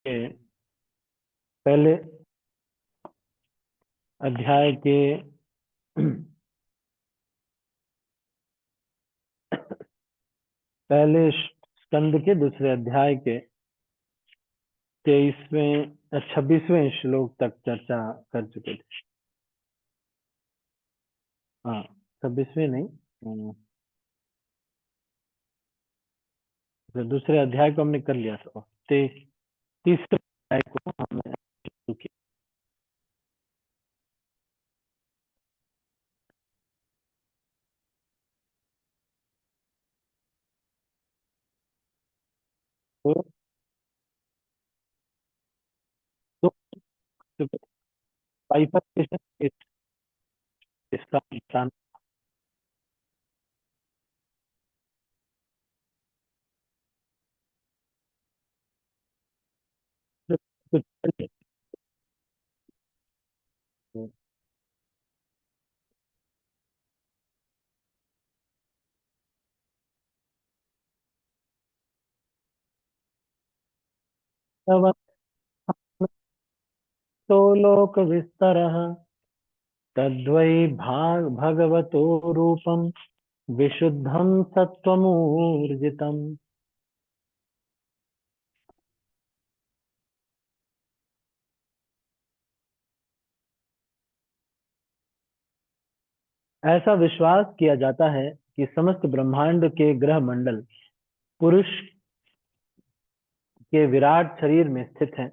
के पहले अध्याय के पहले स्कंद के दूसरे अध्याय के 23वें 26वें श्लोक तक चर्चा कर चुके थे। हाँ, 26वें नहीं, तो दूसरे अध्याय को हमने कर लिया था। तीसरे अध्याय को हमने शुरू किया। तो बाइफरकेशन इसका नुकसान कुछ तो लोक विस्तरः तद्वै भगवतो रूपम विशुद्धम सत्वमूर्जितम। ऐसा विश्वास किया जाता है कि समस्त ब्रह्मांड के ग्रह मंडल पुरुष के विराट शरीर में स्थित हैं,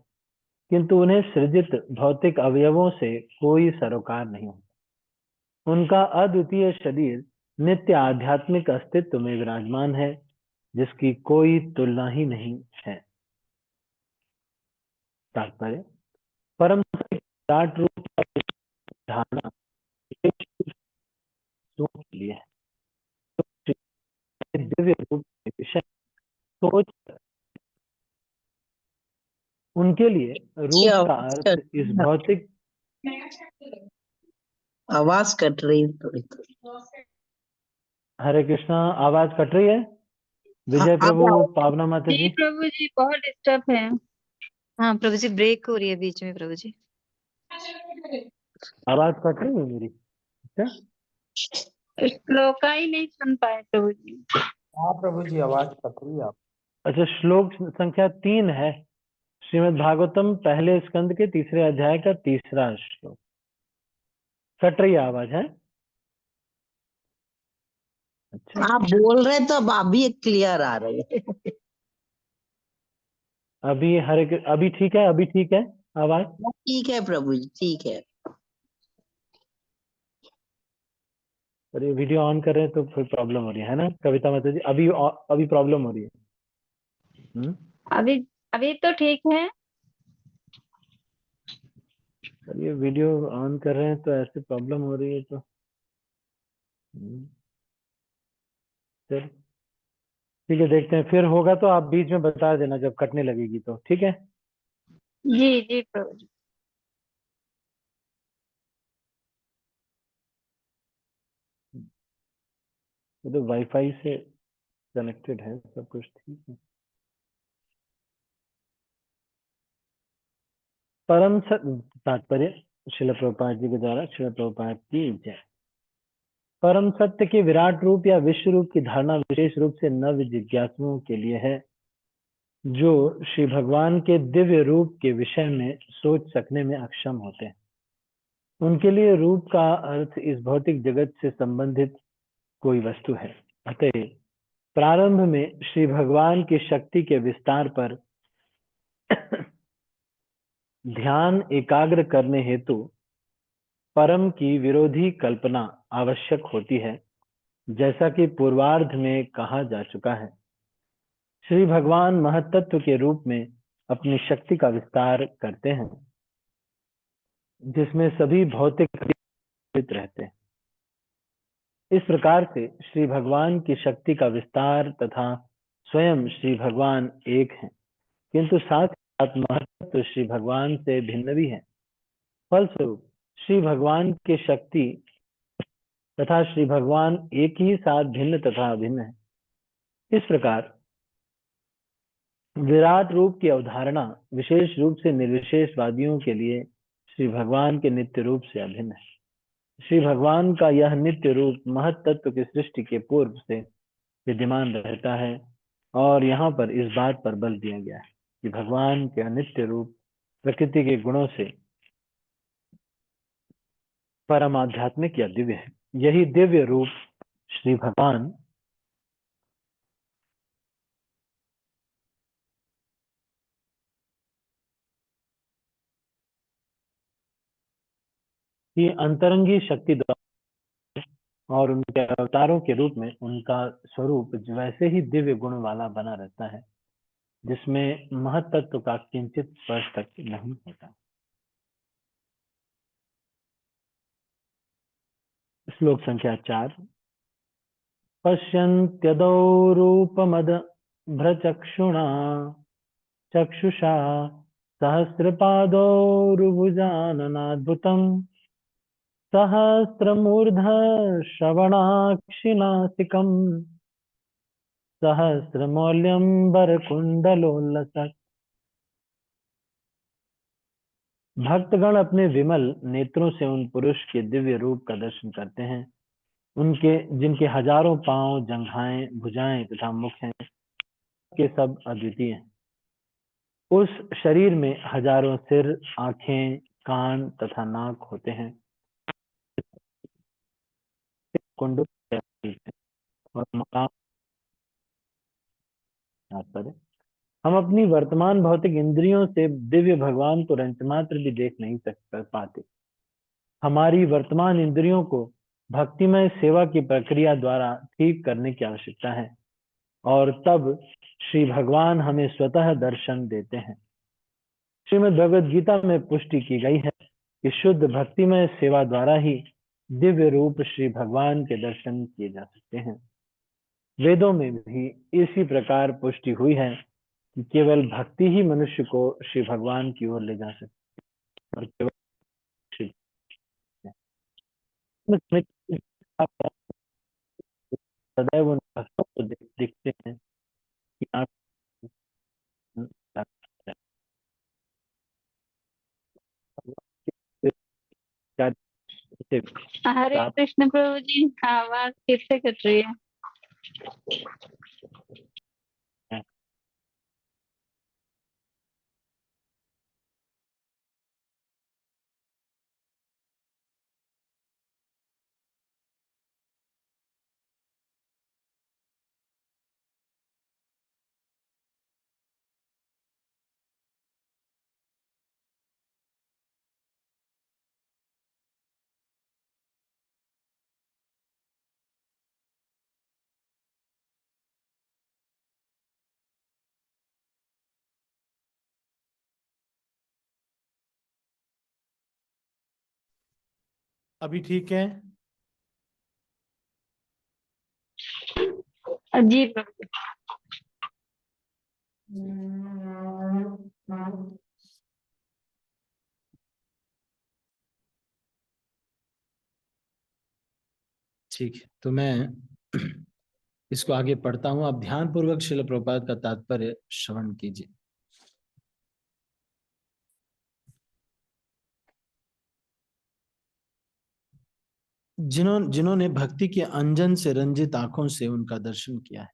किंतु उन्हें सृजित भौतिक अवयवों से कोई सरोकार नहीं होता। उनका अद्वितीय शरीर नित्य आध्यात्मिक अस्तित्व में विराजमान है, जिसकी कोई तुलना ही नहीं है। तात्पर्य, परम विराट रूप का धारणा के लिए है। दिव्य रूप के विषय सोच उनके लिए जी, रूप का अर्थ इस भौतिक आवाज कट रही है थोड़ी थोड़ी। हरे कृष्णा, आवाज कट रही है। विजय प्रभु, पावना माता जी, प्रभु जी बहुत डिस्टर्ब है। हाँ प्रभु जी, ब्रेक हो रही है बीच में प्रभु जी। आवाज कट रही है मेरी? अच्छा, श्लोका ही नहीं सुन पाए प्रभु जी। हाँ प्रभु जी, आवाज कट रही है आप। अच्छा, श्लोक संख्या 3 है श्रीमद् भागवतम पहले स्कंद के तीसरे अध्याय का तीसरा श्लोक। कट रही है आवाज है? अच्छा, आप बोल रहे तो अब अभी क्लियर आ रही है। अभी ठीक है? अभी ठीक है आवाज? ठीक है प्रभु जी, ठीक है। और ये वीडियो ऑन कर रहे हैं तो फिर प्रॉब्लम हो रही है ना कविता माता जी? अभी प्रॉब्लम हो रही है। अभी अभी तो ठीक है। चलिए, वीडियो ऑन कर रहे हैं तो ऐसे प्रॉब्लम हो रही है तो चल ठीक है, देखते हैं। फिर होगा तो आप बीच में बता देना जब कटने लगेगी तो, ठीक है? जी जी प्रभु जी। तो वाईफाई से कनेक्टेड है, सब कुछ ठीक है। परम तात्पर्य श्रील प्रभुपाद जी के द्वारा, श्रील प्रभुपाद की जय। परम सत्य के विराट रूप या विश्व रूप की धारणा विशेष रूप से नव जिज्ञासुओं के लिए है, जो श्री भगवान के दिव्य रूप के विषय में सोच सकने में अक्षम होते हैं। उनके लिए रूप का अर्थ इस भौतिक जगत से संबंधित कोई वस्तु है। अतः प्रारंभ में श्री भगवान की शक्ति के विस्तार पर ध्यान एकाग्र करने हेतु परम की विरोधी कल्पना आवश्यक होती है, जैसा कि पूर्वार्ध में कहा जा चुका है। श्री भगवान महत्त्व के रूप में अपनी शक्ति का विस्तार करते हैं, जिसमें सभी भौतिक रहते हैं। इस प्रकार से श्री भगवान की शक्ति का विस्तार तथा स्वयं श्री भगवान एक हैं, किंतु साथ साथ महत्व श्री भगवान से भिन्न भी है। फलस्वरूप श्री भगवान की शक्ति तथा श्री भगवान एक ही साथ भिन्न तथा अभिन्न है। इस प्रकार विराट रूप की अवधारणा विशेष रूप से निर्विशेषवादियों के लिए श्री भगवान के नित्य रूप से अभिन्न है। श्री भगवान का यह नित्य रूप महत तत्व की सृष्टि के पूर्व से विद्यमान रहता है और यहाँ पर इस बात पर बल दिया गया है कि भगवान के अनित्य रूप प्रकृति के गुणों से परम आध्यात्मिक या दिव्य है। यही दिव्य रूप श्री भगवान की अंतरंगी शक्ति द्वारा और उनके अवतारों के रूप में उनका स्वरूप वैसे ही दिव्य गुण वाला बना रहता है जिसमें महत तत्व का किंचित स्पर्श तक नहीं होता। श्लोक संख्या 4। पश्यन्त्यदौ रूपमद भ्रचक्षुणा चक्षुषा सहस्रपादौरुभुजाननाद्भुतम् सहस्रमूर्ध श्रवणाक्षिनासिकम् सहस्रमौल्यम्बरकुण्डलोल्लसत्। भक्तगण अपने विमल नेत्रों से उन पुरुष के दिव्य रूप का दर्शन करते हैं, उनके जिनके हजारों पांव, जंघाएं, भुजाएं तथा मुख हैं, के सब अद्वितीय हैं। उस शरीर में हजारों सिर, आंखें, कान तथा नाक होते हैं। कुंडल और मकाम तात्पर्य, हम अपनी वर्तमान भौतिक इंद्रियों से दिव्य भगवान को रंच मात्र भी देख नहीं पाते। हमारी वर्तमान इंद्रियों को भक्तिमय सेवा की प्रक्रिया द्वारा ठीक करने की आवश्यकता है और तब श्री भगवान हमें स्वतः दर्शन देते हैं। श्रीमद् भगवद गीता में पुष्टि की गई है कि शुद्ध भक्तिमय सेवा द्वारा ही दिव्य रूप श्री भगवान के दर्शन किए जा सकते हैं। वेदों में भी इसी प्रकार पुष्टि हुई है कि केवल भक्ति ही मनुष्य को श्री भगवान की ओर ले जा सकती है और केवल श्री आप सदैव उन भक्तों को दिखते हैं कि आप हरे कृष्ण प्रभु जी, आवाज फिर से कट रही है। अभी ठीक है? जी प्रभु। ठीक है, तो मैं इसको आगे पढ़ता हूं। आप ध्यान पूर्वक श्रील प्रभुपाद का तात्पर्य श्रवण कीजिए। जिन्होंने भक्ति के अंजन से रंजित आंखों से उनका दर्शन किया है।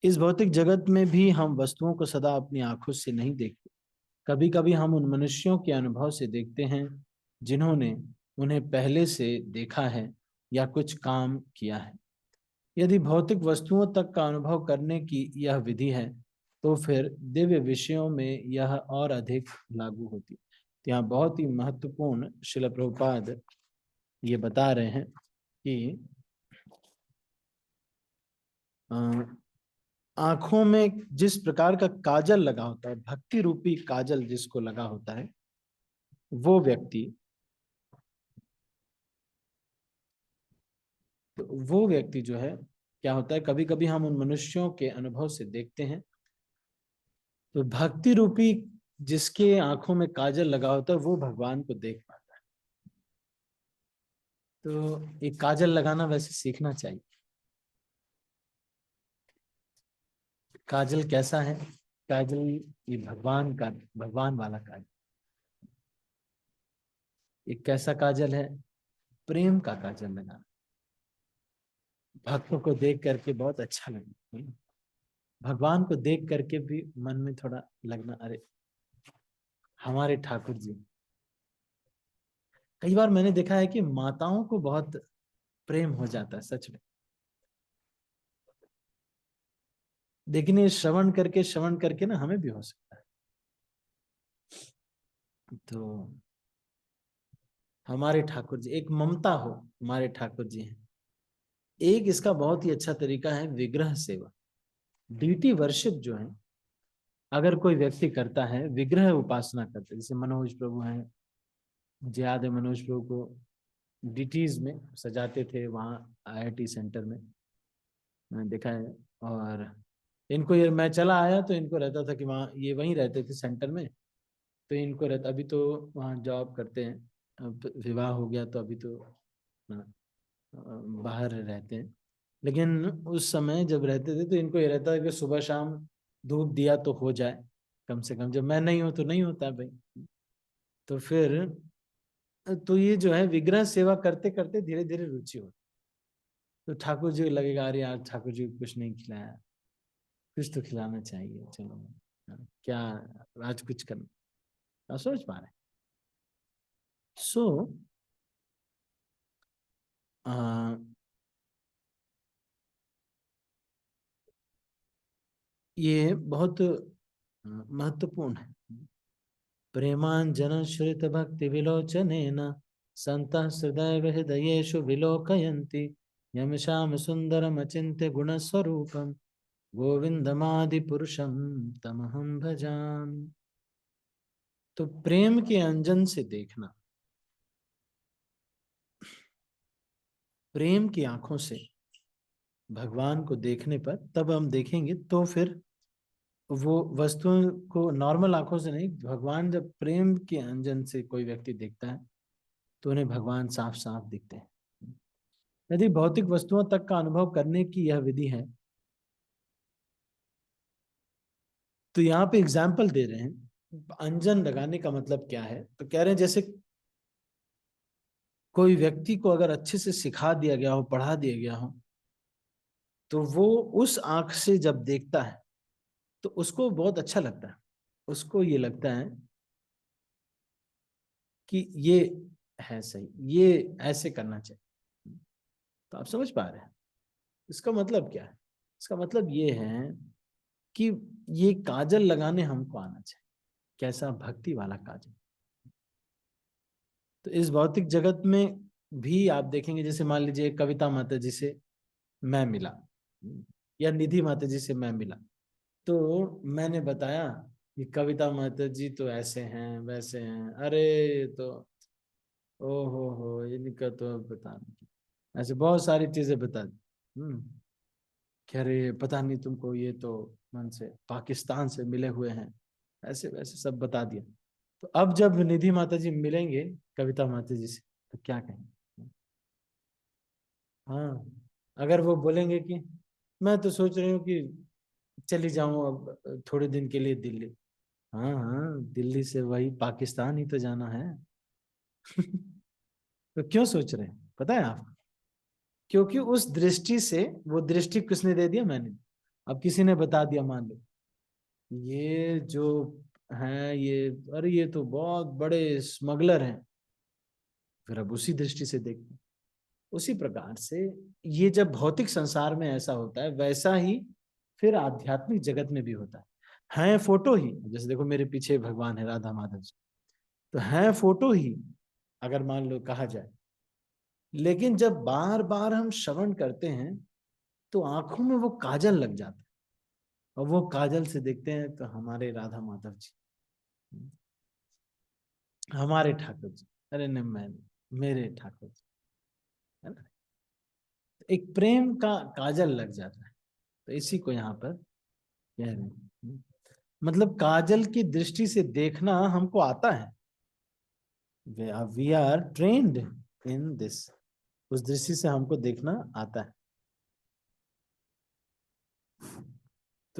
इस भौतिक जगत में भी हम वस्तुओं को सदा अपनी आंखों से नहीं देखते। कभी कभी हम उन मनुष्यों के अनुभव से देखते हैं जिन्होंने उन्हें पहले से देखा है या कुछ काम किया है। यदि भौतिक वस्तुओं तक का अनुभव करने की यह विधि है तो फिर दिव्य विषयों में यह और अधिक लागू होती। तो यहाँ बहुत ही महत्वपूर्ण श्रील प्रभुपाद ये बता रहे हैं कि आंखों में जिस प्रकार का काजल लगा होता है, भक्ति रूपी काजल जिसको लगा होता है, वो व्यक्ति जो है क्या होता है, कभी कभी हम उन मनुष्यों के अनुभव से देखते हैं तो भक्ति रूपी जिसके आंखों में काजल लगा होता है वो भगवान को देख पाता है। तो एक काजल लगाना वैसे सीखना चाहिए। काजल कैसा है? काजल ये भगवान वाला काजल। ये कैसा काजल है? प्रेम का काजल लगाना। भक्तों को देख करके बहुत अच्छा लगता, भगवान को देख करके भी मन में थोड़ा लगना, अरे हमारे ठाकुर जी। कई बार मैंने देखा है कि माताओं को बहुत प्रेम हो जाता है सच में, लेकिन ये श्रवण करके ना हमें भी हो सकता है। तो हमारे ठाकुर जी, एक ममता हो, हमारे ठाकुर जी हैं। एक इसका बहुत ही अच्छा तरीका है विग्रह सेवा, डीटी वर्शिप जो है। अगर कोई व्यक्ति करता है विग्रह उपासना करते, जैसे मनोज प्रभु हैं, मुझे याद है मनोज प्रभु को डीटीज में सजाते थे वहाँ आईआईटी सेंटर में, मैंने देखा है। और इनको ये मैं चला आया तो इनको रहता था कि वहाँ ये वहीं रहते थे सेंटर में, तो इनको रहता, अभी तो वहाँ जॉब करते हैं, अब विवाह हो गया तो अभी तो बाहर रहते हैं। लेकिन उस समय जब रहते थे तो इनको ये रहता है कि सुबह शाम धूप दिया तो हो जाए कम से कम, जब मैं नहीं हूं तो नहीं होता भाई। तो फिर तो ये जो है विग्रह सेवा करते करते धीरे धीरे रुचि हो, तो ठाकुर जी को लगेगा अरे यार ठाकुर जी को कुछ नहीं खिलाया, कुछ तो खिलाना चाहिए, चलो क्या आज कुछ करना, आप सोच पा रहे। सो ये बहुत महत्वपूर्ण है। प्रेमांजन श्रित भक्ति विलोचनेन संतः हृदय हृदयेषु विलोकयन्ति यम श्याम सुंदरम अचिंत्य गुणस्वरूपम गोविंदमादि पुरुषम तमहं भजामि। तो प्रेम के अंजन से देखना, प्रेम की आंखों से भगवान को देखने पर तब हम देखेंगे, तो फिर वो वस्तुओं को नॉर्मल आंखों से नहीं, भगवान जब प्रेम के अंजन से कोई व्यक्ति देखता है तो उन्हें भगवान साफ साफ दिखते हैं। यदि भौतिक वस्तुओं तक का अनुभव करने की यह विधि है, तो यहाँ पे एग्जाम्पल दे रहे हैं अंजन लगाने का मतलब क्या है। तो कह रहे हैं जैसे कोई व्यक्ति को अगर अच्छे से सिखा दिया गया हो, पढ़ा दिया गया हो, तो वो उस आंख से जब देखता है तो उसको बहुत अच्छा लगता है, उसको ये लगता है कि ये है सही, ये ऐसे करना चाहिए। तो आप समझ पा रहे हैं इसका मतलब क्या है? इसका मतलब ये है कि ये काजल लगाने हमको आना चाहिए। कैसा? भक्ति वाला काजल। तो इस भौतिक जगत में भी आप देखेंगे, जैसे मान लीजिए कविता माता जी से मैं मिला या निधि माता जी से मैं मिला, तो मैंने बताया कि कविता माता जी तो ऐसे हैं वैसे हैं, अरे तो ओ हो इनका तो बता नहीं, ऐसे बहुत सारी चीजें बता दी। कह रहे पता नहीं तुमको, ये तो मन से पाकिस्तान से मिले हुए हैं, ऐसे वैसे सब बता दिया। तो अब जब निधि माता जी मिलेंगे कविता माता जी से तो क्या कहेंगे? हाँ, अगर वो बोलेंगे कि मैं तो सोच रही हूँ कि चली जाऊं अब थोड़े दिन के लिए दिल्ली। हाँ हाँ, दिल्ली से वही पाकिस्तान ही तो जाना है। तो क्यों सोच रहे हैं पता है आप? क्योंकि उस दृष्टि से, वो दृष्टि किसने दे दिया? मैंने। अब किसी ने बता दिया, मान लो ये जो है ये, अरे ये तो बहुत बड़े स्मगलर हैं, फिर अब उसी दृष्टि से देखते हैं। उसी प्रकार से ये जब भौतिक संसार में ऐसा होता है, वैसा ही फिर आध्यात्मिक जगत में भी होता है फोटो ही। जैसे देखो मेरे पीछे भगवान है राधा माधव जी, तो है फोटो ही अगर मान लो कहा जाए, लेकिन जब बार बार हम श्रवण करते हैं तो आंखों में वो काजल लग जाता है, और वो काजल से देखते हैं तो हमारे राधा माधव जी, हमारे ठाकुर जी, अरे न मैं, मेरे ठाकुर जी, है ना? एक प्रेम का काजल लग जाता है। तो इसी को यहाँ पर कह रहे हैं, मतलब काजल की दृष्टि से देखना हमको आता है, we are trained in this, उस दृष्टि से हमको देखना आता है।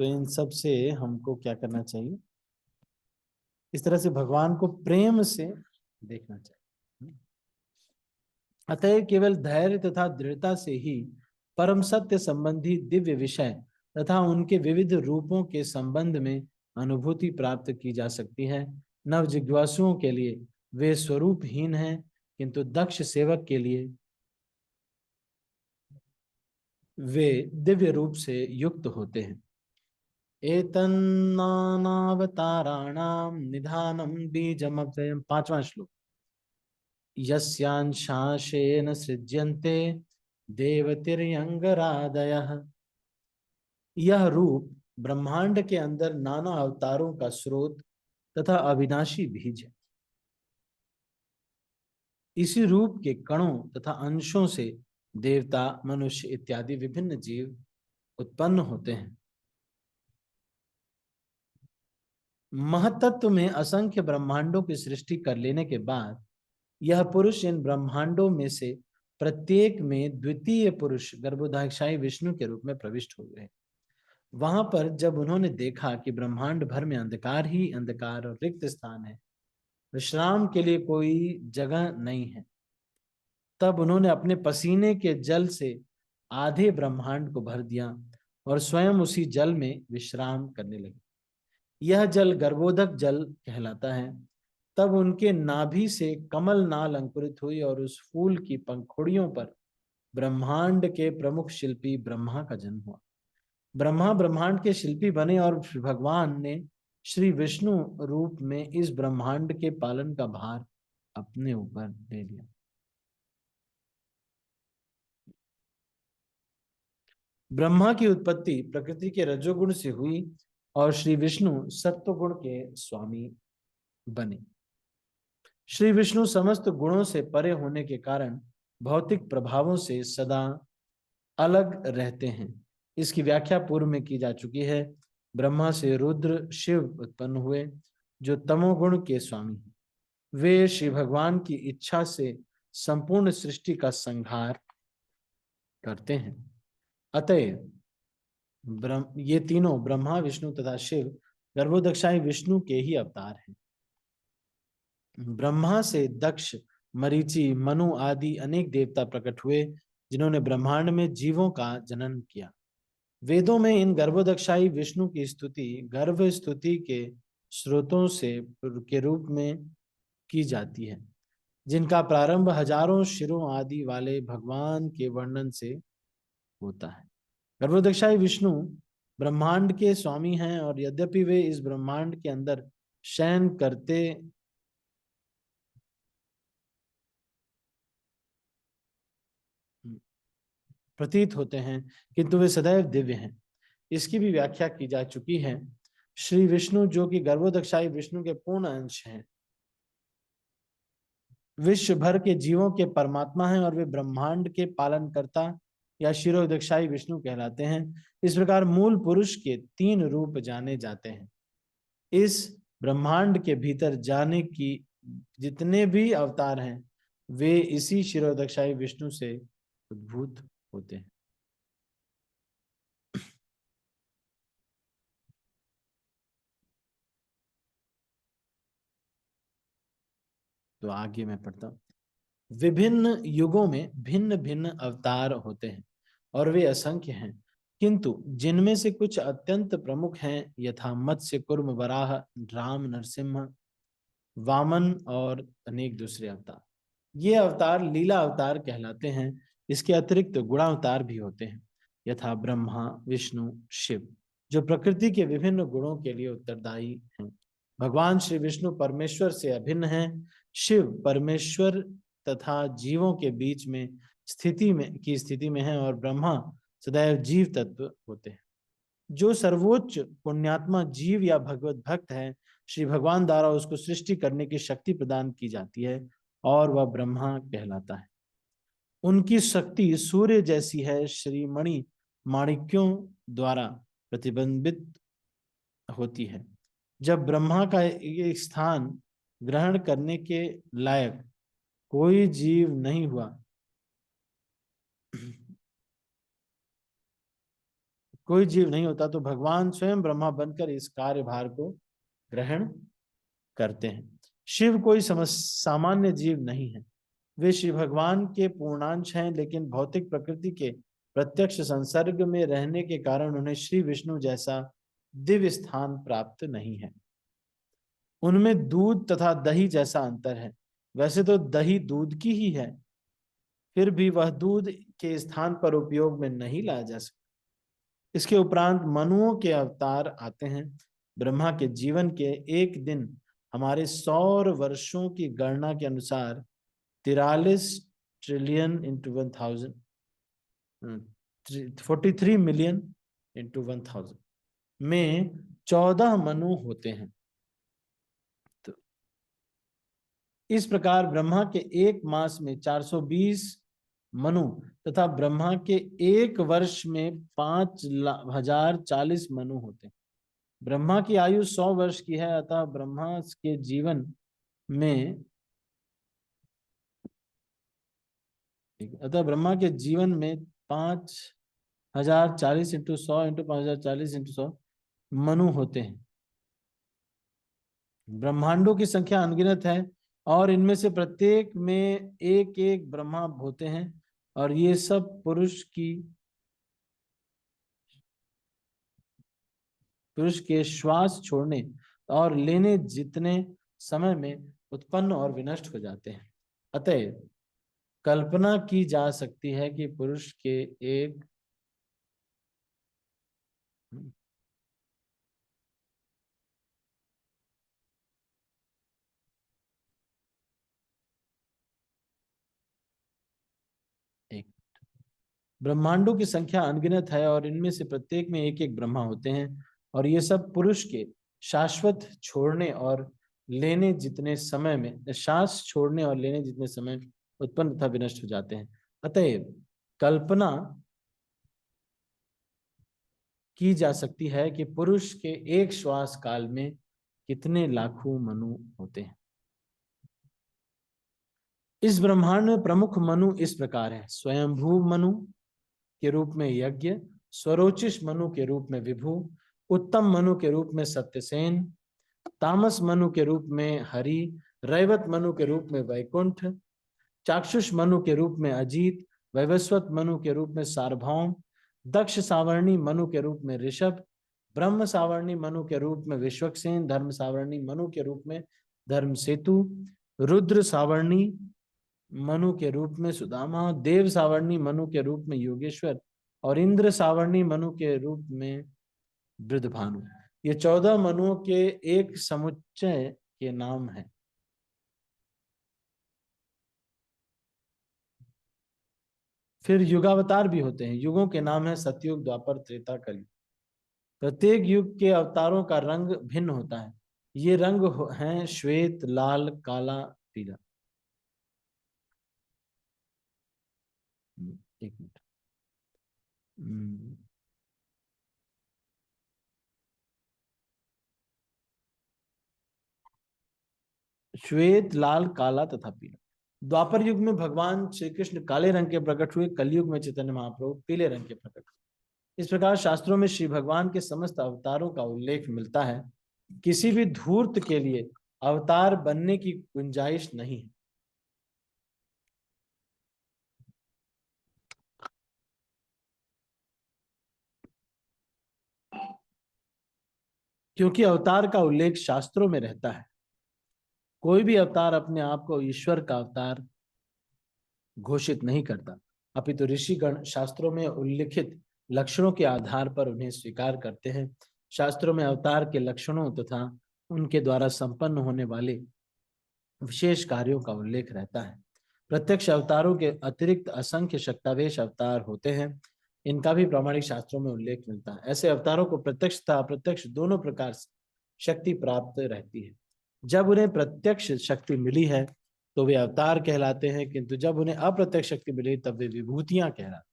तो इन सब से हमको क्या करना चाहिए, इस तरह से भगवान को प्रेम से देखना चाहिए। अतः केवल धैर्य तथा दृढ़ता से ही परम सत्य संबंधी दिव्य विषय तथा उनके विविध रूपों के संबंध में अनुभूति प्राप्त की जा सकती है। नव जिज्ञासुओं के लिए वे स्वरूपहीन हैं, किंतु दक्ष सेवक के लिए वे दिव्य रूप से युक्त होते हैं। एतन्नानावताराणां निधानं बीजमव्ययम्। 5वां श्लोक। यस्यांशांशेन सृज्यन्ते देवतिर्यंगरादयः। यह रूप ब्रह्मांड के अंदर नाना अवतारों का स्रोत तथा अविनाशी बीज है। इसी रूप के कणों तथा अंशों से देवता, मनुष्य इत्यादि विभिन्न जीव उत्पन्न होते हैं। महतत्व में असंख्य ब्रह्मांडों की सृष्टि कर लेने के बाद यह पुरुष इन ब्रह्मांडों में से प्रत्येक में द्वितीय पुरुष गर्भोदकशाही विष्णु के रूप में प्रविष्ट हो गए। वहां पर जब उन्होंने देखा कि ब्रह्मांड भर में अंधकार ही अंधकार और रिक्त स्थान है, विश्राम के लिए कोई जगह नहीं है, तब उन्होंने अपने पसीने के जल से आधे ब्रह्मांड को भर दिया और स्वयं उसी जल में विश्राम करने लगे। यह जल गर्भोदक जल कहलाता है। तब उनके नाभि से कमल नाल अंकुरित हुई और उस फूल की पंखुड़ियों पर ब्रह्मांड के प्रमुख शिल्पी ब्रह्मा का जन्म हुआ। ब्रह्मा ब्रह्मांड के शिल्पी बने और भगवान ने श्री विष्णु रूप में इस ब्रह्मांड के पालन का भार अपने ऊपर ले लिया। ब्रह्मा की उत्पत्ति प्रकृति के रजोगुण से हुई और श्री विष्णु सत्वगुण के स्वामी बने। श्री विष्णु समस्त गुणों से परे होने के कारण भौतिक प्रभावों से सदा अलग रहते हैं। इसकी व्याख्या पूर्व में की जा चुकी है। ब्रह्मा से रुद्र शिव उत्पन्न हुए जो तमोगुण के स्वामी हैं। वे श्री भगवान की इच्छा से संपूर्ण सृष्टि का संहार करते हैं। अतएव ये तीनों ब्रह्मा, विष्णु तथा शिव गर्भोदकशाही विष्णु के ही अवतार हैं। ब्रह्मा से दक्ष, मरीचि, मनु आदि अनेक देवता प्रकट हुए जिन्होंने ब्रह्मांड में जीवों का जनन किया। वेदों में इन गर्भोदकशाही विष्णु की स्तुति गर्भ स्तुति के स्रोतों से के रूप में की जाती है, जिनका प्रारंभ हजारों शिरों आदि वाले भगवान के वर्णन से होता है। गर्भोदकशाही विष्णु ब्रह्मांड के स्वामी हैं और यद्यपि वे इस ब्रह्मांड के अंदर शयन करते प्रतीत होते हैं, किंतु वे सदैव दिव्य हैं। इसकी भी व्याख्या की जा चुकी है। श्री विष्णु जो कि गर्भोदकशाही विष्णु के पूर्ण अंश हैं, विश्व भर के जीवों के परमात्मा हैं और वे ब्रह्मांड के पालनकर्ता या शिरोदकशाही विष्णु कहलाते हैं। इस प्रकार मूल पुरुष के 3 रूप जाने जाते हैं। इस ब्रह्मांड के भीतर जाने की जितने भी अवतार हैं वे इसी शिरोदकशाही विष्णु से उद्भूत होते हैं। तो आगे मैं पढ़ता हूं। विभिन्न युगों में भिन्न भिन्न अवतार होते हैं और वे असंख्य हैं, किंतु जिनमें से कुछ अत्यंत प्रमुख हैं, यथा मत्स्य, कूर्म, वराह, राम, नरसिंह, वामन और अनेक दूसरे अवतार। ये अवतार लीला अवतार कहलाते हैं। इसके अतिरिक्त गुणावतार भी होते हैं, यथा ब्रह्मा, विष्णु, शिव, जो प्रकृति के विभिन्न गुणों के लिए उत्तरदायी हैं। भगवान श्री विष्णु परमेश्वर से अभिन्न हैं। शिव परमेश्वर तथा जीवों के बीच में स्थिति में है और ब्रह्मा सदैव जीव तत्व होते हैं। जो सर्वोच्च पुण्यात्मा जीव या भगवत भक्त है, श्री भगवान द्वारा उसको सृष्टि करने की शक्ति प्रदान की जाती है और वह ब्रह्मा कहलाता है। उनकी शक्ति सूर्य जैसी है। श्री मणि माणिक्यों द्वारा प्रतिबिंबित होती है। जब ब्रह्मा का एक स्थान ग्रहण करने के लायक कोई जीव नहीं हुआ, कोई जीव नहीं होता तो भगवान स्वयं ब्रह्मा बनकर इस कार्यभार को ग्रहण करते हैं। शिव कोई सामान्य जीव नहीं है, वे श्री भगवान के पूर्णांश हैं, लेकिन भौतिक प्रकृति के प्रत्यक्ष संसर्ग में रहने के कारण उन्हें श्री विष्णु जैसा दिव्य स्थान प्राप्त नहीं है। उनमें दूध तथा दही जैसा अंतर है। वैसे तो दही दूध की ही है, फिर भी वह दूध के स्थान पर उपयोग में नहीं लाया जा सकता। इसके उपरांत मनुओं के अवतार आते हैं। ब्रह्मा के जीवन के एक दिन हमारे सौर वर्षों की गणना के अनुसार 43 ट्रिलियन इंटू 1000 43 मिलियन इंटू 1000 में 14 मनु होते हैं। तो इस प्रकार ब्रह्मा के एक मास में 420 मनु तथा ब्रह्मा के एक वर्ष में 5040 मनु होते हैं। ब्रह्मा की आयु 100 वर्ष की है, अतः ब्रह्मा के जीवन में में 5040 इंटू 100 इंटू 5040 इंटू 100 मनु होते हैं। ब्रह्मांडों की संख्या अनगिनत है और इनमें से प्रत्येक में एक एक ब्रह्मा होते हैं, और ये सब पुरुष के श्वास छोड़ने और लेने जितने समय में उत्पन्न और विनष्ट हो जाते हैं। अतएव कल्पना की जा सकती है कि पुरुष के एक ब्रह्मांडों की संख्या अनगिनत है और इनमें से प्रत्येक में एक एक ब्रह्मा होते हैं, और ये सब पुरुष के शाश्वत छोड़ने और लेने जितने समय में श्वास छोड़ने और लेने जितने समय उत्पन्न तथा विनष्ट हो जाते हैं। अतएव कल्पना की जा सकती है कि पुरुष के एक श्वास काल में कितने लाखों मनु होते हैं। इस ब्रह्मांड में प्रमुख मनु इस प्रकार है: स्वयंभू मनु के रूप में यज्ञ, स्वरोचिष मनु के रूप में विभु, उत्तम मनु के रूप में सत्यसेन, तामस मनु के रूप में हरि, रैवत मनु के रूप में वैकुंठ, चाक्षुष मनु के रूप में अजीत, वैवस्वत मनु के रूप में सार्वभौम, दक्ष सावर्णी मनु के रूप में ऋषभ, ब्रह्म सावर्णी मनु के रूप में विश्वक्सेन, धर्म सावर्णी मनु के रूप में धर्म सेतु, रुद्र सावर्णी मनु के रूप में सुदामा, देव सावर्णी मनु के रूप में योगेश्वर और इंद्र सावर्णी मनु के रूप में वृद्धभानु। ये 14 मनुओं के एक समुच्चय के नाम हैं। फिर युगावतार भी होते हैं। युगों के नाम है सतयुग, द्वापर, त्रेता, कलयुग। प्रत्येक युग के अवतारों का रंग भिन्न होता है। ये रंग हैं श्वेत, लाल, काला, पीला। एक मिनट। श्वेत, लाल, काला तथा पीला। द्वापर युग में भगवान श्री कृष्ण काले रंग के प्रकट हुए, कलयुग में चैतन्य महाप्रभु पीले रंग के प्रकट हुए। इस प्रकार शास्त्रों में श्री भगवान के समस्त अवतारों का उल्लेख मिलता है। किसी भी धूर्त के लिए अवतार बनने की गुंजाइश नहीं है, क्योंकि अवतार का उल्लेख शास्त्रों में रहता है। कोई भी अवतार अपने आप को ईश्वर का अवतार घोषित नहीं करता, अपितु ऋषिगण शास्त्रों में उल्लिखित लक्षणों के आधार पर उन्हें स्वीकार करते हैं। शास्त्रों में अवतार के लक्षणों तथा उनके द्वारा संपन्न होने वाले विशेष कार्यों का उल्लेख रहता है। प्रत्यक्ष अवतारों के अतिरिक्त असंख्य शक्तावेश अवतार होते हैं, इनका भी प्रामाणिक शास्त्रों में उल्लेख मिलता है। ऐसे अवतारों को प्रत्यक्ष तथा अप्रत्यक्ष दोनों प्रकार से शक्ति प्राप्त रहती है। जब उन्हें प्रत्यक्ष शक्ति मिली है तो वे अवतार कहलाते हैं, किंतु जब उन्हें अप्रत्यक्ष शक्ति मिली तब वे विभूतियां कहलाते।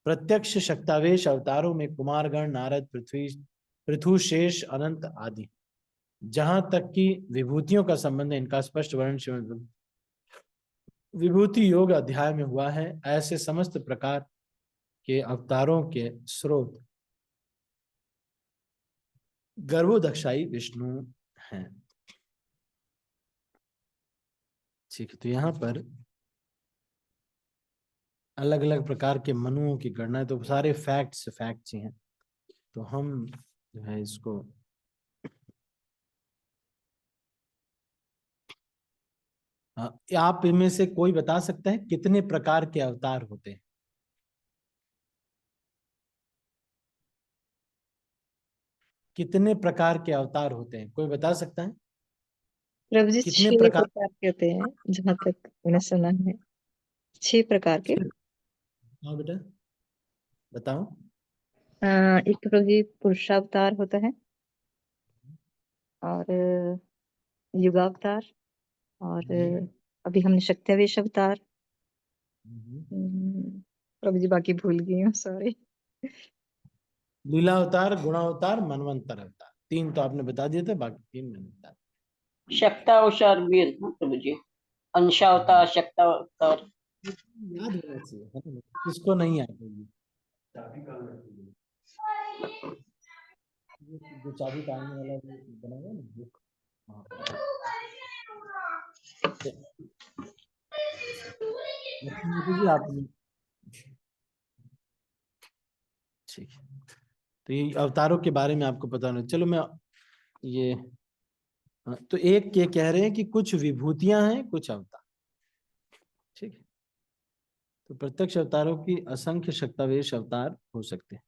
प्रत्यक्ष शक्तावेश अवतारों में कुमारगण, नारद, पृथु, शेष, अनंत आदि। जहां तक कि विभूतियों का संबंध है, इनका स्पष्ट वर्णन विभूति योग अध्याय में हुआ है। ऐसे समस्त प्रकार के अवतारों के स्रोत गर्भोदक्षाई विष्णु हैं। ठीक है, तो यहाँ पर अलग अलग प्रकार के मनुओं की गणना है, तो सारे फैक्ट्स ही हैं। तो हम जो है इसको आप इनमें से कोई बता सकता है कितने प्रकार के अवतार होते हैं? कितने प्रकार के अवतार होते हैं, कोई बता सकता है? प्रभु जी कितने 6 प्रकार? प्रकार के होते हैं जहां तक मैंने सुना है, 6 प्रकार के। हाँ बेटा बताओ। एक तो प्रभु जी पुरुषावतार होता है, और युगावतार, और अभी हमने शक्त्यावेश अवतार। प्रभु जी बाकी भूल गई हूँ, सॉरी। लीला अवतार, गुणावतार, मनवंतर अवतार, 3 तो आपने बता दिए थे, बाकी 3 मैंने बता शक्तावतार भी है ना प्रभु जी, अंशावतार, शक्तावतार। दिए। याद होना चाहिए, है ना? किसको नहीं आता ये जो चाबी टालने वाला वो बना हुआ ना बुक, वहाँ पर। लक्ष्मी जी आपने, ठीक है, तो ये अवतारों के बारे में आपको पता होना। चलो मैं ये तो एक ये कह रहे हैं कि कुछ विभूतियां हैं, कुछ अवतार। ठीक है, तो प्रत्यक्ष अवतारों की असंख्य शक्तावेश अवतार हो सकते हैं।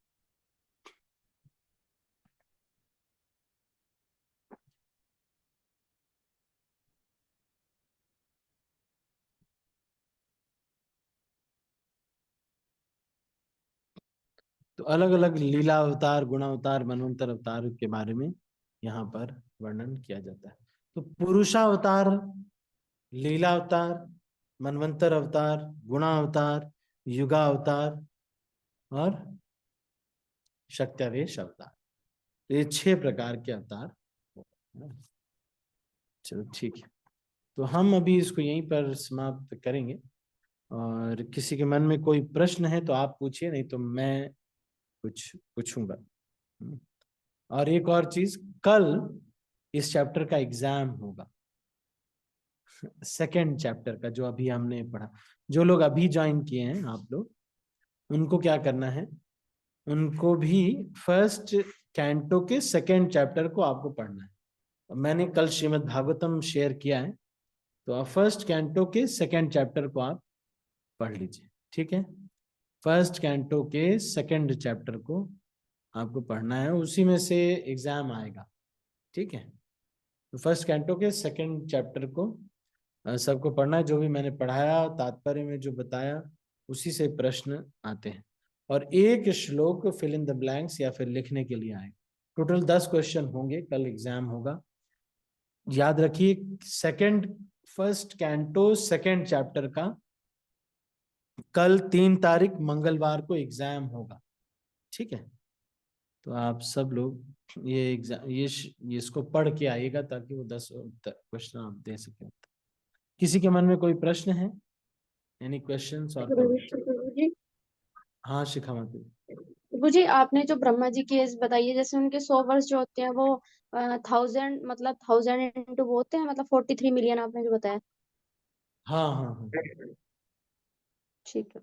तो अलग अलग लीला अवतार, गुणावतार, मनवंतर अवतार के बारे में यहाँ पर वर्णन किया जाता है। तो पुरुषावतार, लीला अवतार, मनवंतर अवतार, गुणावतार, युगा अवतार और शक्त्यावेश अवतार, तो ये 6 प्रकार के अवतार होते हैं। चलो ठीक है, तो हम अभी इसको यहीं पर समाप्त करेंगे, और किसी के मन में कोई प्रश्न है तो आप पूछिए, नहीं तो मैं कुछ पूछूंगा। और एक और चीज, कल इस चैप्टर का एग्जाम होगा, सेकंड चैप्टर का, जो अभी हमने पढ़ा। जो लोग अभी ज्वाइन किए हैं आप लोग, उनको क्या करना है, उनको भी फर्स्ट कैंटो के सेकंड चैप्टर को आपको पढ़ना है। मैंने कल श्रीमद् भागवतम शेयर किया है, तो आप फर्स्ट कैंटो के सेकंड चैप्टर को आप पढ़ लीजिए। ठीक है, फर्स्ट कैंटो के सेकंड चैप्टर को आपको पढ़ना है, उसी में से एग्जाम आएगा। ठीक है, तो फर्स्ट कैंटो के सेकंड चैप्टर को सबको पढ़ना है। जो भी मैंने पढ़ाया, तात्पर्य में जो बताया, उसी से प्रश्न आते हैं, और एक श्लोक फिल इन द ब्लैंक्स या फिर लिखने के लिए आएगा। टोटल 10 क्वेश्चन होंगे, कल एग्जाम होगा। याद रखिए, फर्स्ट कैंटो सेकंड चैप्टर का कल 3 तारीख मंगलवार को एग्जाम होगा। ठीक है, तो आप सब लोग ये एग्जाम ये इसको पढ़ के आइएगा, ताकि वो 10 क्वेश्चन आप दे सकें। किसी के मन में कोई प्रश्न है? एनी क्वेश्चंस और कमेंट? प्रभु जी, हाँ शिखा माता। प्रभु जी, आपने जो ब्रह्मा जी की एज बताई है, जैसे उनके 100 वर्ष जो होते हैं वो 1000, मतलब 1000 इंटू वो होते हैं, मतलब 43 मिलियन आपने जो बताया। हाँ हाँ हाँ, ठीक है।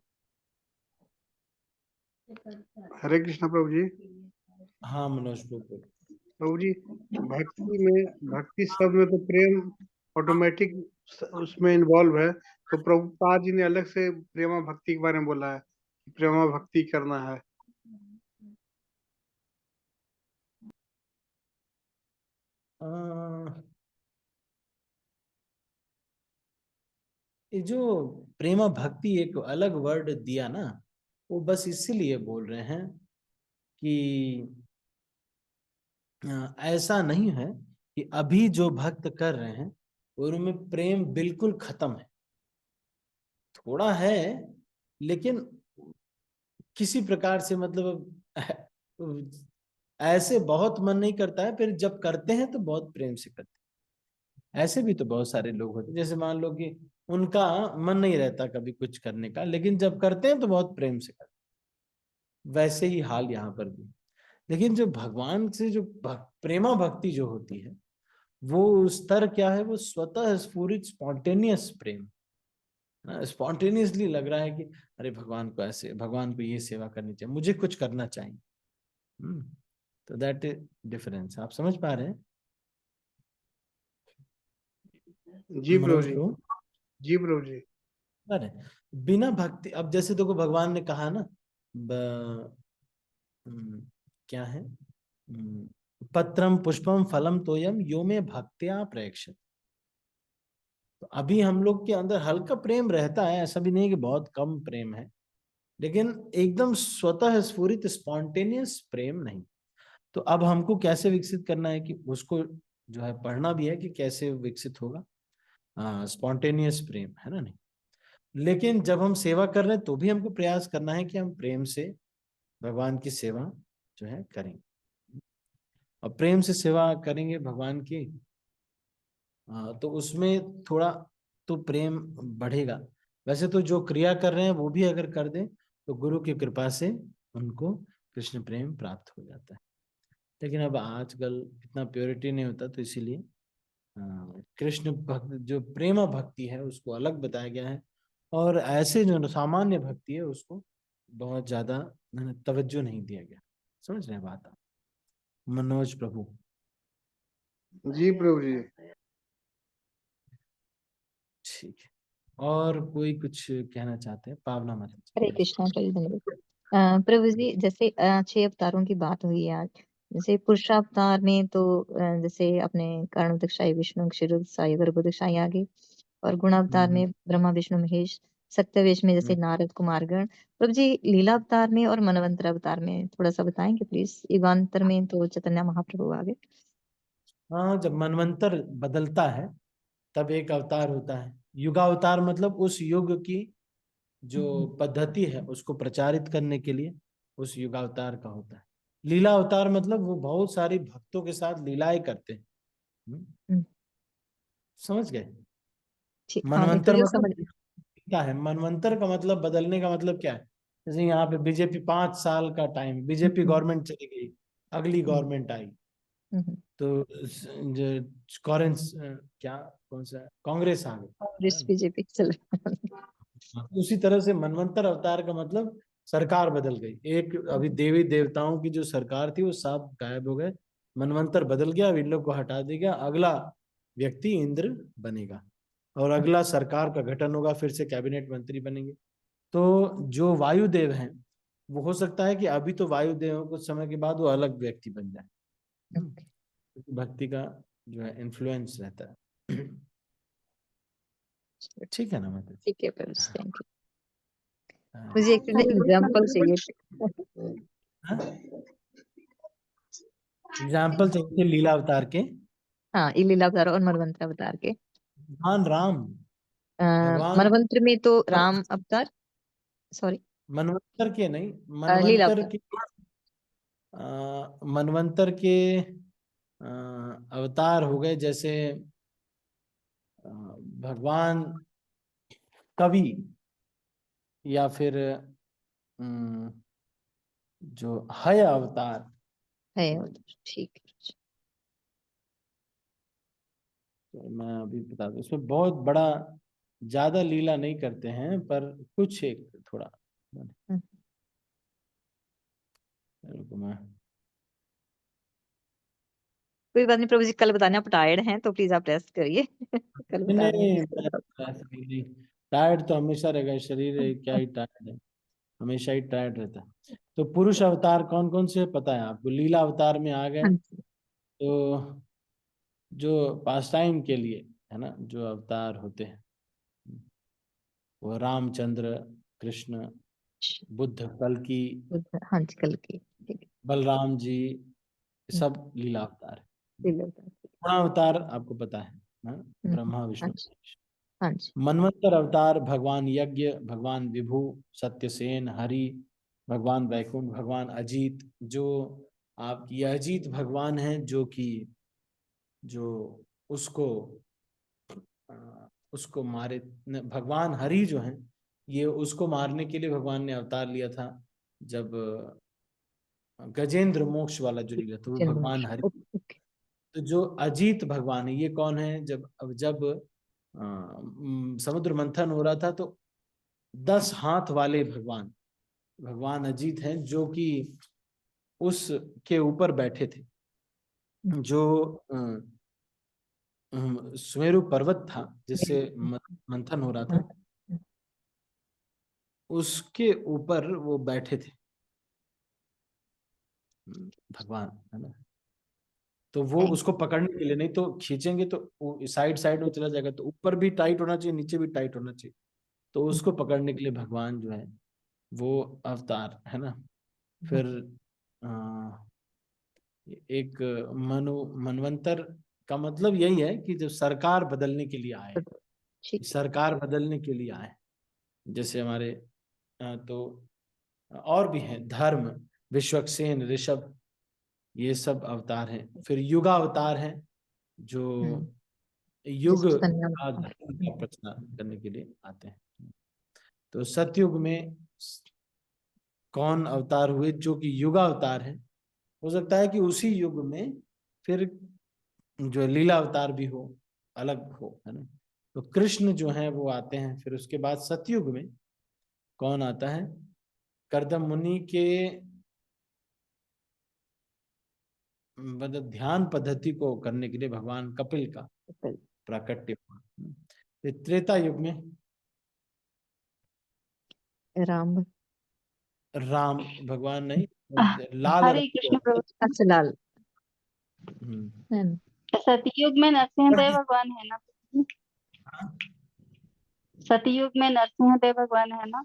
हरे कृष्णा प्रभु जी। हाँ मनोज बिल्कुल। प्रभु जी, भक्ति में, भक्ति शब्द में तो प्रेम ऑटोमेटिक उसमें इन्वॉल्व है, तो प्रभुपाद जी ने अलग से प्रेमा भक्ति के बारे में बोला है, प्रेमा भक्ति करना है। ये जो प्रेमा भक्ति एक अलग वर्ड दिया ना, वो बस इसीलिए बोल रहे हैं कि ऐसा नहीं है कि अभी जो भक्त कर रहे हैं उनमें प्रेम बिल्कुल खत्म है। थोड़ा है, लेकिन किसी प्रकार से, मतलब ऐसे बहुत मन नहीं करता है, फिर जब करते हैं तो बहुत प्रेम से करते हैं। ऐसे भी तो बहुत सारे लोग होते हैं, जैसे मान लो कि उनका मन नहीं रहता कभी कुछ करने का, लेकिन जब करते हैं तो बहुत प्रेम से करते हैं। वैसे ही हाल यहाँ पर भी, लेकिन जो भगवान से जो प्रेमा भक्ति जो होती है वो स्तर क्या है, वो स्वतः स्फूरित स्पॉन्टेनियस प्रेम, स्पॉन्टेनियसली लग रहा है कि अरे भगवान को ऐसे, भगवान को ये सेवा करनी चाहिए, मुझे कुछ करना चाहिए। तो दैट इज डिफरेंस। आप समझ पा रहे हैं? जी प्रभु मनोज जी। प्रभु, जी प्रभु जी। अरे बिना भक्ति, अब जैसे देखो भगवान ने कहा ना, क्या है, पत्रम पुष्पम फलम तोयम यो में भक्त्या प्रेक्षत। तो अभी हम लोग के अंदर हल्का प्रेम रहता है, ऐसा भी नहीं कि बहुत कम प्रेम है, लेकिन एकदम स्वतः स्फूरित स्पॉन्टेनियस प्रेम नहीं। तो अब हमको कैसे विकसित करना है कि उसको जो है पढ़ना भी है कि कैसे विकसित होगा स्पॉन्टेनियस प्रेम, है ना? नहीं, लेकिन जब हम सेवा कर रहे हैं तो भी हमको प्रयास करना है कि हम प्रेम से भगवान की सेवा जो है करेंगे, और प्रेम से सेवा करेंगे भगवान की तो उसमें थोड़ा तो प्रेम बढ़ेगा। वैसे तो जो क्रिया कर रहे हैं वो भी अगर कर दें तो गुरु की कृपा से उनको कृष्ण प्रेम प्राप्त हो जाता है। लेकिन अब आजकल इतना प्योरिटी नहीं होता, तो इसीलिए कृष्ण भक्त जो प्रेमा भक्ति है उसको अलग बताया गया है, और ऐसे जो सामान्य भक्ति है उसको बहुत ज्यादा तवज्जो नहीं दिया गया। समझ रहे हैं बात आप? मनोज प्रभु। जी प्रभु जी। ठीक है, और कोई कुछ कहना चाहते हैं? पावना माता जी। हरे कृष्णा प्रभु धन्यवाद। प्रभु जी, जैसे 6 अवतारों की बात हुई है आज। जैसे पुरुषावतार में तो जैसे अपने कर्ण दक्षाई विष्णु क्षीर साई गर्भोदक्षाई आगे, और गुणावतार में ब्रह्मा विष्णु महेश, सत्यवेश में जैसे नारद कुमारगण। प्रभु जी, लीला अवतार में और मनवंतर अवतार में थोड़ा सा बताएंगे प्लीज। युगांतर में तो चैतन्य महाप्रभु आगे। हाँ, जब मनवंतर बदलता है तब एक अवतार होता है। युगावतार मतलब उस युग की जो पद्धति है उसको प्रचारित करने के लिए उस युगावतार का होता है। लीला अवतार मतलब वो बहुत सारी भक्तों के साथ लीलाएं करते हैं। समझ गए? ठीक, हाँ, मनवंतर थोड़ी मतलब समझ। क्या है? मनवंतर का मतलब बदलने का मतलब क्या है? जैसे यहाँ पे बीजेपी 5 साल का टाइम, बीजेपी गवर्नमेंट चली गई, अगली गवर्नमेंट आई, तो जो क्या कौन सा कांग्रेस आ गई। बीजेपी चल। उसी तरह से मनवंतर अवतार का मतलब सरकार बदल गई। एक अभी देवी देवताओं की जो सरकार थी वो सब गायब हो गए, मनवंतर बदल गया, अब इन लोग को हटा देगा, अगला व्यक्ति इंद्र बनेगा और अगला सरकार का गठन होगा, फिर से कैबिनेट मंत्री बनेंगे। तो जो वायुदेव हैं वो हो सकता है कि अभी तो वायुदेव कुछ समय के बाद वो अलग व्यक्ति बन जाए। भक्ति का जो है इन्फ्लुएंस रहता है। ठीक है ना मतलब? ठीक है प्रभु, थैंक यू। मुझे एक एग्जांपल चाहिए। एग्जाम्पल चाहिए लीला अवतार के। हाँ, ये लीला अवतार और मनवंतर अवतार के। भगवान राम, भगवान मनवंतर में तो राम अवतार, सॉरी, मनवंतर के नहीं, लीला मनवंतर अवतार। के मनवंतर के अवतार हो गए जैसे भगवान कवि, या फिर जो हय अवतार है अवतार, ठीक है। तो मैं अभी बता दूं, उसमें बहुत बड़ा ज्यादा लीला नहीं करते हैं पर कुछ एक थोड़ा मैं कोई बात नहीं प्रभु जी, कल बताने। आप टायर्ड हैं तो प्लीज आप रेस्ट करिए। कल बता नहीं, देंगे। टायर्ड तो हमेशा रहेगा, शरीर है, क्या ही टायर्ड है, हमेशा ही टायर्ड रहता है। तो पुरुष अवतार कौन कौन से पता है आपको? लीला अवतार में आ गए हाँ जी। तो जो पास टाइम के लिए है ना जो अवतार होते हैं वो रामचंद्र, कृष्ण, बुद्ध, कल्कि, हाँ जी, कल की, ठीक है। बलराम जी, सब लीला अवतार है। लीला अवतार, अवतार आपको पता है ना, ब्रह्मा हाँ विष्णु। जी, हाँ जी। मनवंतर अवतार भगवान यज्ञ, भगवान विभु, सत्यसेन, हरि, भगवान वैकुंठ, भगवान अजीत। जो आपकी अजीत भगवान है जो कि जो उसको उसको मारे, भगवान हरि जो हैं ये उसको मारने के लिए भगवान ने अवतार लिया था। जब गजेंद्र मोक्ष वाला जो लीला था वो भगवान हरि। ओके। तो जो अजीत भगवान है ये कौन है? जब समुद्र मंथन हो रहा था तो 10 हाथ वाले भगवान अजीत हैं जो कि उसके ऊपर बैठे थे। जो सुमेरु पर्वत था जिससे मंथन हो रहा था, उसके ऊपर वो बैठे थे भगवान, है ना। तो वो उसको पकड़ने के लिए, नहीं तो खींचेंगे तो साइड साइड में चला जाएगा, तो ऊपर भी टाइट होना चाहिए, नीचे भी टाइट होना चाहिए। तो उसको पकड़ने के लिए भगवान जो है वो अवतार, है ना। फिर एक मनवंतर का मतलब यही है कि जब सरकार बदलने के लिए आए, सरकार बदलने के लिए आए, जैसे हमारे तो और भी हैं, धर्म, विश्वक्सेन, ऋषभ, ये सब अवतार हैं। फिर युगावतार हैं जो युग का धर्म का प्रचार करने के लिए आते हैं। तो सतयुग में कौन अवतार हुए जो कि युगावतार है? हो सकता है कि उसी युग में फिर जो लीला अवतार भी हो, अलग हो, है ना। तो कृष्ण जो है वो आते हैं। फिर उसके बाद सतयुग में कौन आता है? कर्दम मुनि के मतलब ध्यान पद्धति को करने के लिए भगवान कपिल का प्राकट्य हुआ। फिर त्रेता युग में राम भगवान नहीं, लाल हरे रंग कृष्ण के- प्रभु। अच्छा, लाल। सतयुग में नरसिंह देव भगवान है ना? सतयुग में नरसिंह देव भगवान है ना?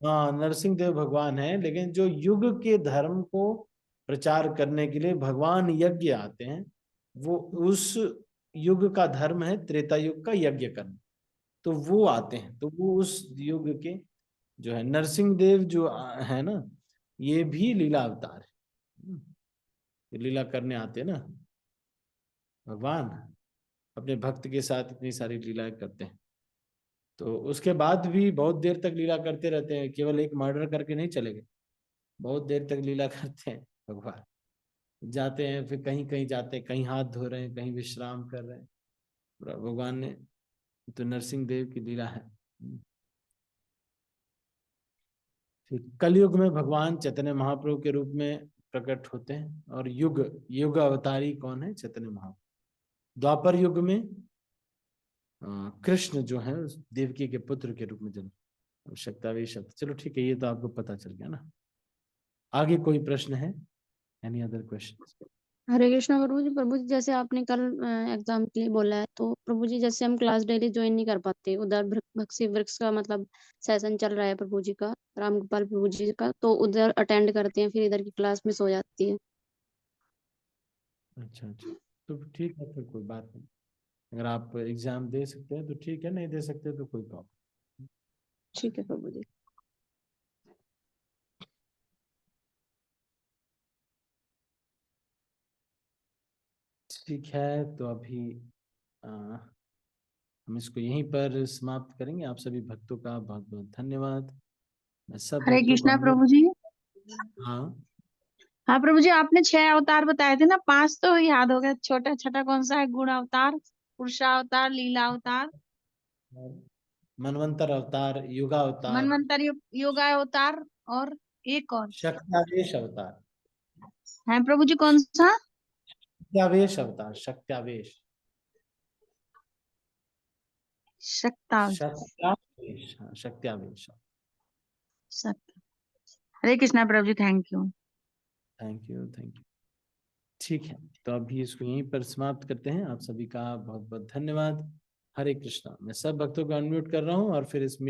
हाँ, नरसिंह देव भगवान है, लेकिन जो युग के धर्म को प्रचार करने के लिए भगवान यज्ञ आते हैं, वो उस युग का धर्म है त्रेता युग का यज्ञ करना। तो वो आते हैं, तो वो उस युग के जो है नरसिंह देव जो है ना, ये भी लीला अवतार है। ये लीला करने आते हैं ना भगवान, अपने भक्त के साथ इतनी सारी लीलाएं करते हैं। तो उसके बाद भी बहुत देर तक लीला करते रहते हैं, केवल एक मर्डर करके नहीं चले गए, बहुत देर तक लीला करते हैं भगवान। जाते हैं, फिर कहीं कहीं जाते हैं, कहीं हाथ धो रहे हैं, कहीं विश्राम कर रहे हैं। भगवान ने तो नरसिंह देव की लीला है। फिर कलयुग में भगवान चैतन्य महाप्रभु के रूप में प्रकट होते हैं। और युग अवतारी कौन है? चैतन्य महाप्रभु। द्वापर युग में कृष्ण जो है देवकी के पुत्र के रूप में जन्म, शक्तावेश शब्द। चलो ठीक है, ये तो आपको पता चल गया ना। आगे कोई प्रश्न है? Any other question? Hare Krishna Prabhu ji जैसे आपने कल एग्जाम के लिए बोला है, तो प्रभु जी जैसे हम क्लास डेली ज्वाइन नहीं कर पाते, उधर भक्ति वृक्ष का मतलब सेशन चल रहा है प्रभु जी का, राम गोपाल प्रभु जी का, तो उधर अटेंड करते हैं, फिर इधर की क्लास मिस हो जाती है। अच्छा, तो ठीक है, फिर कोई बात नहीं। अगर आप एग्जाम दे सकते हैं तो ठीक है, नहीं दे सकते तो कोई प्रॉब्लम। ठीक है प्रभु जी। ठीक है, तो अभी हम इसको यहीं पर समाप्त करेंगे। आप सभी भक्तों का बहुत बहुत धन्यवाद। मैं सब हरे भक्तों को कृष्णा प्रभु जी। हाँ हाँ प्रभु जी, आपने 6 अवतार बताए थे ना, 5 तो याद हो गया, छोटा छोटा कौन सा है? गुण अवतार, पुरुषावतार, लीला अवतार, मनवंतर अवतार, युगावतार, मनवंतर योगा अवतार, और एक और शक्त्यावेश अवतार। है प्रभु जी, कौन सा? शक्त्यावेश अवतार, शक्त्यावेश, शक्ता शक्त्यावेश, हाँ, शक्त्यावेश। शक्ति। Hare Krishna Prabhu ji, thank you. Thank you, thank you. ठीक है, तो अभी इसको यहीं पर समाप्त करते हैं। आप सभी का बहुत बहुत धन्यवाद। हरे कृष्णा। मैं सब भक्तों को अनम्यूट कर रहा हूँ और फिर इस